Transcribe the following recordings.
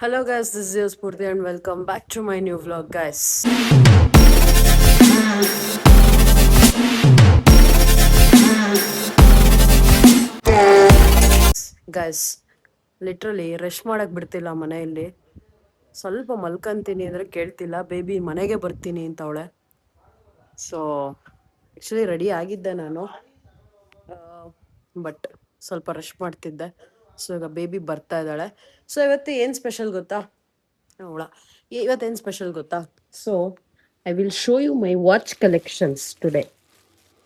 Hello guys, this is your Spurti and welcome back to my new vlog guys. Guys literally rest ಮಾಡಕ್ ಬಿಡ್ತಿಲ್ಲ ಮನೆಯಲ್ಲಿ. ಸ್ವಲ್ಪ ಮಲ್ಕಂತೀನಿ ಅಂದ್ರೆ ಕೇಳ್ತಿಲ್ಲ, baby ಮನೆಗೆ ಬರ್ತೀನಿ ಅಂತ ಅವಳೆ. ಸೊ ಆ್ಯಕ್ಚುಲಿ ರೆಡಿ ಆಗಿದ್ದೆ ನಾನು, ಬಟ್ ಸ್ವಲ್ಪ ರೆಸ್ಟ್ ಮಾಡ್ತಿದ್ದೆ. ಸೊ ಈಗ ಬೇಬಿ ಬರ್ತಾ ಇದ್ದಾಳೆ. ಸೊ ಇವತ್ತು ಏನು ಸ್ಪೆಷಲ್ ಗೊತ್ತಾ? ಅವಳ ಇವತ್ತೇನು ಸ್ಪೆಷಲ್ ಗೊತ್ತಾ? So I will show you my watch collections today.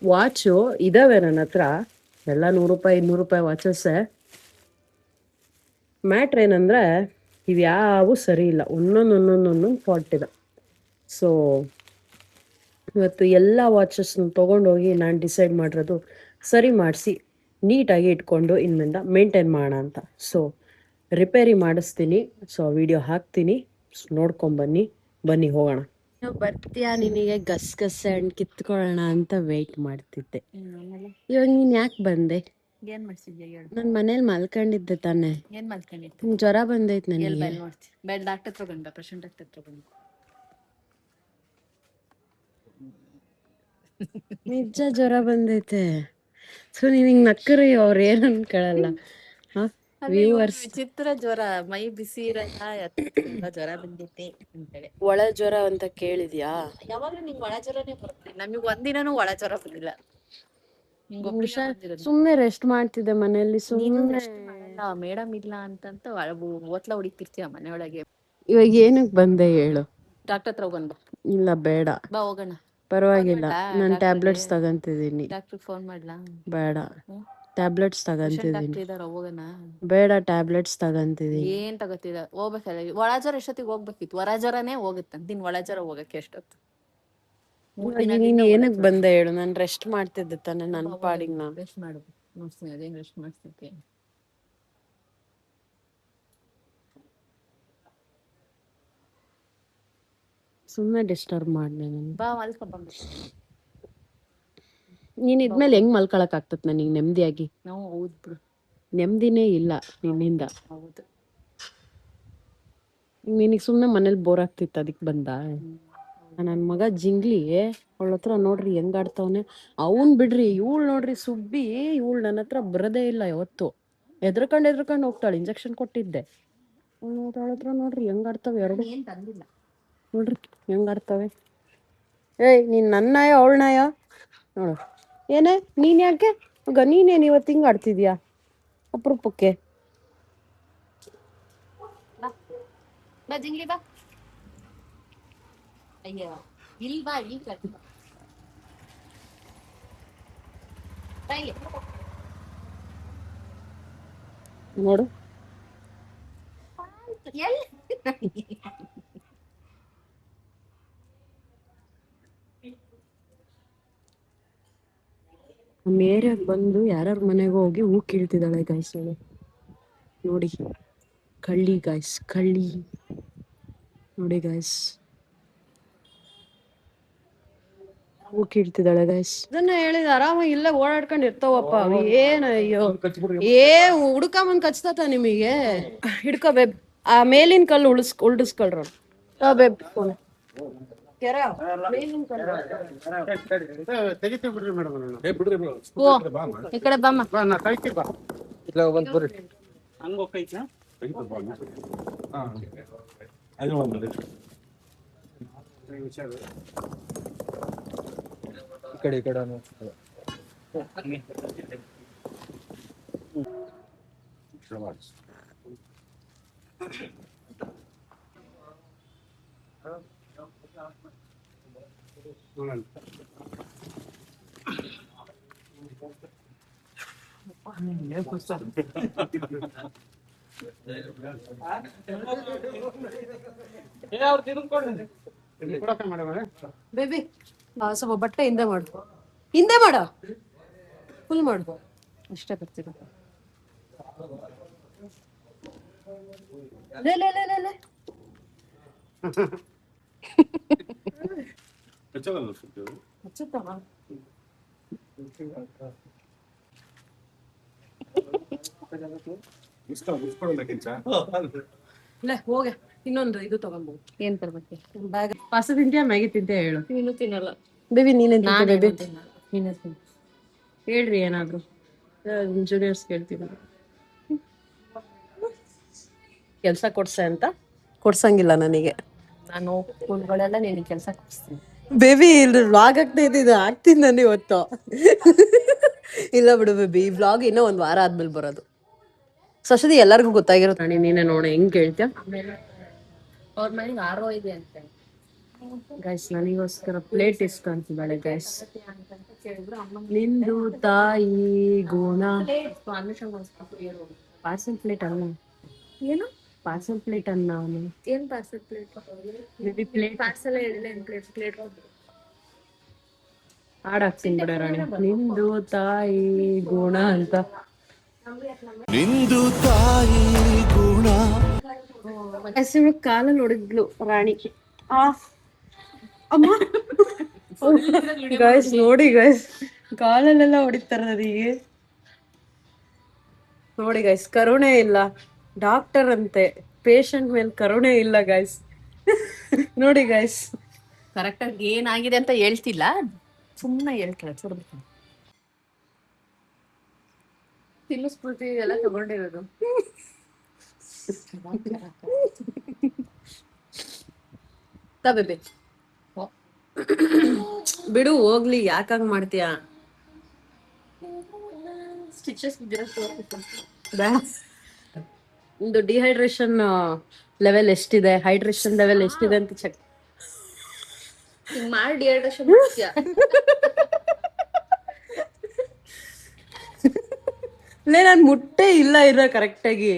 Watch ಇದಾವೆ ನನ್ನ ಹತ್ರ, ಎಲ್ಲ 100 ರೂಪಾಯಿ 200 ರೂಪಾಯಿ ವಾಚಸ್ಸೇ. ಮ್ಯಾಟ್ರ್ ಏನಂದರೆ ಇವ್ಯಾವೂ ಸರಿ ಇಲ್ಲ, ಒಂದೊಂದು ಫಾಲ್ಟ್ ಇದೆ. ಸೊ ಇವತ್ತು ಎಲ್ಲ ವಾಚಸ್ನ ತೊಗೊಂಡೋಗಿ ನಾನು ಡಿಸೈಡ್ ಮಾಡಿರೋದು ಸರಿ ಮಾಡಿಸಿ ನೀಟಾಗಿ ಇಟ್ಕೊಂಡು ಇನ್ಮಿಂದ ಮೇಂಟೈನ್ ಮಾಡೋಣ ಅಂತ. ಸೊ ರಿಪೇರಿ ಮಾಡಿಸ್ತೀನಿ. ಸೊ ವಿಡಿಯೋ ಹಾಕ್ತೀನಿ, ನೋಡ್ಕೊಂಬನ್ನಿ. ಬನ್ನಿ ಹೋಗೋಣ. ಬರ್ತೀಯಾ ನಿನಗೆ ಗಸಗಸೆ ಹಣ್ಣು ಕಿತ್ಕೊಳ್ಳೋಣ ಅಂತ ವೆಯ್ಟ್ ಮಾಡ್ತಿದ್ದೆ. ಇವಾಗ ನೀನು ಯಾಕೆ ಬಂದೆ? ಏನ್ ಮಾಡ್ಸಿದ್ಯಾ ಹೇಳು. ನನ್ನ ಮನೇಲಿ ಮಲ್ಕೊಂಡಿದ್ದೆ ತಾನೆ. ಏನ್ ಮಲ್ಕೊಂಡಿತ್ತು? ನಿಂಗೆ ಜ್ವರ ಬಂದೈತೆ ಎಲ್ ನನಗೆ. ಬೈಲ್ ನೋಡ್ತಿ ಬೇಡ, ಡಾಕ್ಟರ್ ಹತ್ರ ಬಂದ, ಪ್ರಶಾಂತ್ ಡಾಕ್ಟರ್ ಹತ್ರ ಬಂದ. ನಿಜ ಜ್ವರ ಬಂದೈತೆ. ಸೊ ನಿನಗೆ ನಕ್ಕರಿ ಅವ್ರು ಏನು ಅನ್ಕೊಳ್ಳಲ್ಲ. ವ್ಯೂವರ್ಸ್ ವಿಚಿತ್ರ ಜ್ವರ, ಮೈ ಬಿಸಿ ಇರಲ್ಲ, ಜ್ವರ ಬಂದೈತೆ ಅಂತೇಳಿ. ಒಳ ಜ್ವರ ಅಂತ ಕೇಳಿದ್ಯಾ? ಯಾವಾಗ್ಲೂ ನಿಂಗೆ ಒಳ ಜ್ವರನೇ ಬರುತ್ತೆ, ನಮಗ್ ಒಂದಿನನೂ ಒಳ ಜ್ವರ ಬಂದಿಲ್ಲ. ಸುಮ್ನೆ ರೆಸ್ಟ್ ಮಾಡ್ತಿದ್ದೆ ಮನೆಯಲ್ಲಿ. ಸುಮ್ಮನೆ ಮೇಡಮ್ ಇಲ್ಲ ಅಂತಂತ ಓತ್ಲ ಹೊಡಿತಿರ್ತೀಯ ಮನೆಯೊಳಗೆ. ಇವಾಗ ಏನಕ್ಕೆ ಬಂದೆ ಹೇಳು? ಡಾಕ್ಟರ್ ಹತ್ರ ಬಂದ. ಇಲ್ಲ ಬೇಡ, ಬಾ ಹೋಗೋಣ. ಪರವಾಗಿಲ್ಲ, ನಾನು ಟ್ಯಾಬ್ಲೆಟ್ಸ್ ತಗಂತಿದ್ದೀನಿ. ಡಾಕ್ಟರ್ ಫೋನ್ ಮಾಡ್ಲಾ? ಬೇಡ, ಟ್ಯಾಬ್ಲೆಟ್ಸ್ ತಗಂತಿದ್ದೀನಿ. ಡಾಕ್ಟರ್ ಇದಾರ, ಹೋಗೋಣ. ಬೇಡ, ಟ್ಯಾಬ್ಲೆಟ್ಸ್ ತಗಂತಿದ್ದೀನಿ. ಏನ್ ತಗೋತಿದ? ಹೋಗ್ಬೇಕಲ್ಲ, ಒಳ ಜ್ವರ ಎಷ್ಟೊತ್ತಿಗೆ ಹೋಗ್ಬೇಕಿತ್ತು? ಹೊರ ಜ್ವರನೇ ಹೋಗುತ್ತಂತ, ನಿನ್ ಒಳ ಜ್ವರ ಹೋಗಕ್ಕೆ ಎಷ್ಟೊತ್ತು? ನೀನ್ ಏನಕ್ಕೆ ಬಂದೆ ಹೇಳು? ನಾನು ರೆಸ್ಟ್ ಮಾಡ್ತಿದ್ದೆ ತಾನೆ ನನ್ನ ಪಾಡಿಗೆ. ನಾನು ರೆಸ್ಟ್ ಮಾಡು, ನೋಡ್ತೀನಿ ಅದೇನ್ ರೆಸ್ಟ್ ಮಾಡ್ತಿದ್ದೆ. ಸುಮ್ಮನೆ ಡಿಸ್ಟರ್ಬ್ ಮಾಡಿದೆ ನಾನು. ಬಾ ಮಲ್ಕೊಂಬ. ನೀನ್ ಇದ್ಮೇಲೆ ಹೆಂಗ್ ಮಲ್ಕೊಳಕ್ ಆಗ್ತತ್ ನನಗೆ ನೆಮ್ಮದಿಯಾಗಿ? ನಾವು ಹೌದ್ ಬಿಡು, ನೆಮ್ಮದಿನೇ ಇಲ್ಲ ನಿನ್ನಿಂದ. ಹೌದು. ನಿನಗೆ ಸುಮ್ಮನೆ ಮನೇಲಿ ಬೋರ್ ಆಗ್ತಿತ್ತು, ಅದಕ್ಕೆ ಬಂದ. ನನ್ನ ಮಗ ಜಿಂಗ್ಲಿ ಅವಳ ಹತ್ರ ನೋಡ್ರಿ ಹೆಂಗ್ ಆಡ್ತಾವನೆ. ಅವನ್ ಬಿಡ್ರಿ, ಇವಳು ನೋಡ್ರಿ ಸುಬ್ಬಿ, ಇವಳು ನನ್ನ ಹತ್ರ ಬರದೇ ಇಲ್ಲ ಯಾವತ್ತು. ಎದ್ರಕೊಂಡು ಹೋಗ್ತಾಳೆ. ಇಂಜೆಕ್ಷನ್ ಕೊಟ್ಟಿದ್ದೆ. ಅವಳ ಹತ್ರ ನೋಡ್ರಿ ಹೆಂಗ್ ಆಡ್ತಾವೆ ಎರಡು. ಏನ್ ತಂದಿಲ್ಲ ನೋಡ್ರಿ ಹೆಂಗ್ ಆಡ್ತಾವೆ. ಏಯ್ ನೀನ್ ನನ್ನ ನಾಯ ಅವಳ ನಾಯ ನೋಡು. ಏನೇ ನೀನ್ ಯಾಕೆ ಮಗ, ನೀನೇನು ಇವತ್ತು ಹಿಂಗ್ ಆಡ್ತಿದ್ಯಾ ಅಪರೂಪಕ್ಕೆ? ಬಾ ಜಿಂಗ್ಲಿ ಬಾ. ಅಯ್ಯ ಇಲ್ಲಿ ಬಾ, ಈ ಕಡೆ ಬಾ. ನೋಡು ನಮ್ಮ ಏರಿಯಾಗ ಬಂದು ಯಾರ್ಯಾರ ಮನೆಗೆ ಹೋಗಿ ಹೂ ಕೀಳ್ತಿದ್ದಾಳೆ ಗಾಯ್ಸ್. ನೋಡಿ ಕಳ್ಳಿ ಗಾಯ್ಸ್, ಕಳ್ಳಿ ನೋಡಿ ಗಾಯ್ಸ್, ಹೂ ಕೀಳ್ತಿದ್ದಾಳೆ ಗಾಯ್ಸ್. ಅದನ್ನ ಹೇಳಿದ ಆರಾಮಾಗಿ ಇಲ್ಲೇ ಓಡಾಡ್ಕೊಂಡು ಇರ್ತಾವಪ್ಪ ಅವು. ಏನ ಅಯ್ಯೋ, ಹುಡ್ಕೊಂಬಂದ್ ಕಚ್ತಾತ ನಿಮಗೆ. ಹಿಡ್ಕೋ ಬೇಬ್, ಆ ಮೇಲಿನ ಕಲ್ಲು ಉಳಿಸ್ಕೊಳ್ರ. ಬೇಬ್ ಈ ಕಡೆ ಬಾಮ್ಮ. ಈ ಕಡೆ ಬೇಬಿ ಸ್ವಲ್ಪ ಬಟ್ಟೆ ಹಿಂದೆ ಮಾಡು, ಹಿಂದೆ ಮಾಡ, ಫುಲ್ ಮಾಡು. ಇಷ್ಟೇ ಬರ್ತೀರ. ಲೇ ಲೇ ಲೇ ಲೇ ಲೇ ಹಚ್ಚುತ್ತಮ್ಮ. ಮುಸ್ಕೊಳ್ಳೋದಕ್ಕಿಂತ ಇಲ್ಲ ಹೋಗ ಇನ್ನೊಂದು ಇದು ತಗೊಂಬೋದು ಏನ್ ತರ್ಬೇಕು? ಬ್ಯಾಗ್. ಪಾಸ್ತಾ ತಿಂತೀಯಾ ಮ್ಯಾಗಿ ತಿಂತೀಯಾ ಹೇಳು. ನೀನು ತಿನ್ನಲ್ಲ. ಬೇಬಿ ನೀನೇನ್ ತಿಂತೀಯ ಬೇಬಿ? ನೀನು ತಿನ್ನು. ಹೇಳ್ರಿ ಏನಾದ್ರು ಜೂನಿಯರ್ಸ್ ಕೇಳ್ತೀನಿ. ಕೆಲ್ಸ ಕೊಡ್ಸೆ ಅಂತ ಕೊಡ್ಸಂಗಿಲ್ಲ ನನಗೆ. ನಾನು ಸ್ಕೂಲ್ಗಳೆಲ್ಲ ನಿನಗೆ ಕೆಲಸ ಕೊಡಿಸ್ತೀನಿ. ಬೇಬಿ ಇಲ್ಲಿ ವ್ಲಾಗ್ ಆಗ್ತಾ ಇದ್ದಿದ್ದು ಆಗ್ತೀನಿ ನಾನು ಇವತ್ತು. ಇಲ್ಲ ಬಿಡು ಬೇಬಿ, ಈ ವ್ಲಾಗ್ ಇನ್ನೂ ಒಂದು ವಾರ ಆದ್ಮೇಲೆ ಬರೋದು. ಸಶದಿ ಎಲ್ಲರಿಗೂ ಗೊತ್ತಾಗಿರುತ್ತೆ. ನೀನೇ ನೋಡಿ ಹೆಂಗ್ ಕೇಳ್ತೀಯ. ಅವ್ರ ಮನೆಗೆ ಆರೋ ಇದೆ ಅಂತ ಗೈಸ್ ನನಗೋಸ್ಕರ ಪ್ಲೇಟ್ ಇಸ್ಕೊಂತಿದ್ದಾಳೆ ಗೈಸ್. ನಿಂದು ತಾಯಿ ಗುಣ. ಪಾರ್ಸಲ್ ಪ್ಲೇಟ್ ಅಲ್ಲ, ಏನು ಪಾರ್ಸಲ್ ಪ್ಲೇಟ್ ಅನ್ನ ಅವನು. ಏನ್ parcel plate? Baby plate parcel ಹೇಳಿಲ್ಲ, ಪ್ಲೇಟ್ ಹಾಡಾಕ್ತೀನಿ ಬಿಡ ರಾಣಿ. ನಿಂದು ತಾಯಿ ಗುಣ ಅಂತ. ನಿಂದು ತಾಯಿ ಗುಣ. ಕಾಲಲ್ಲಿ ಹೊಡೆದ್ಲು ರಾಣಿ. ಅಮ್ಮ ಗೈಸ್ ನೋಡಿ ಗೈಸ್, ಕಾಲಲ್ಲೆಲ್ಲ ಹೊಡಿತಾರ ನನಗೆ. ನೋಡಿ ಗೈಸ್, ಕರುಣೆ ಇಲ್ಲ. ಡಾಕ್ಟರ್ ಅಂತೆ, ಪೇಷಂಟ್ ಮೇಲೆ ಕರುಣೆ ಇಲ್ಲ ಗೈಸ್. ನೋಡಿ ಗೈಸ್, ಕರೆಕ್ಟಾಗಿ ಏನಾಗಿದೆ ಅಂತ ಹೇಳ್ತಿಲ್ಲ, ಸುಮ್ಮನೆ ಹೇಳ್ತಾರೆ. ಚೂರ್ಬೇಕು ತಿನ್ನಿಸ್ಬಿಡ್ತಿ ಎಲ್ಲ ತಗೊಂಡಿರೋದು. ಬೇಬಿ ಬಿಡು ಹೋಗ್ಲಿ, ಯಾಕಾಗ್ ಮಾಡ್ತೀಯಾ? ಸ್ಟಿಚಸ್ ಒಂದು ಡಿಹೈಡ್ರೇಷನ್ ಲೆವೆಲ್ ಎಷ್ಟಿದೆ, ಹೈಡ್ರೇಷನ್ ಲೆವೆಲ್ ಎಷ್ಟಿದೆ ಅಂತ ಚೆಕ್ ಮಾಡಿ ಡಿಹೈಡ್ರೇಷನ್ ಮಾಡ್ತೀಯ. ಲೇ ನನ್ ಮುಟ್ಟೆ ಇಲ್ಲ ಇರೋ ಕರೆಕ್ಟಾಗಿ.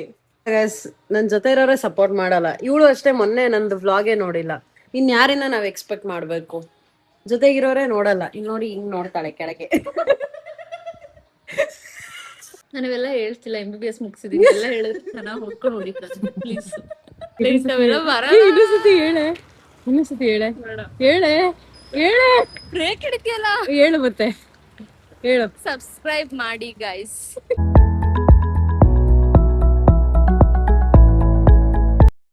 ನನ್ ಜೊತೆ ಇರೋರೇ ಸಪೋರ್ಟ್ ಮಾಡಲ್ಲ. ಇವಳು ಅಷ್ಟೇ, ಮೊನ್ನೆ ನಂದು ವ್ಲಾಗೇ ನೋಡಿಲ್ಲ. ಇನ್ ಯಾರಿಂದ ನಾವ್ ಎಕ್ಸ್ಪೆಕ್ಟ್ ಮಾಡ್ಬೇಕು? ಜೊತೆಗಿರೋರೇ ನೋಡಲ್ಲ. ಇಲ್ಲಿ ನೋಡಿ ಹಿಂಗ್ ನೋಡ್ತಾಳೆ ಕೆಳಗೆ. ನಾವೆಲ್ಲ ಹೇಳ್ತಿಲ್ಲ, MBBS ಮುಗಿಸಿದೀನಿ ಎಲ್ಲ ಹೇಳಿದ್ರೆ ಚೆನ್ನಾಗಿ ಹೊಡ್ಕೊಂಡು ಹೊಡಿತಾರೆ. ಪ್ಲೀಸ್ ನಾವೆಲ್ಲ ಇನ್ನೊಂದ್ಸತಿ ಹೇಳೆ, ಇನ್ನೊಂದ್ಸತಿ ಹೇಳೆ, ಹೇಳೆ ಹೇಳೆ, ಬ್ರೇಕ್ ಹಿಡಿತೀಯಲ್ಲ. ಹೇಳು ಮತ್ತೆ ಹೇಳು. ಸಬ್ಸ್ಕ್ರೈಬ್ ಮಾಡಿ ಗೈಸ್.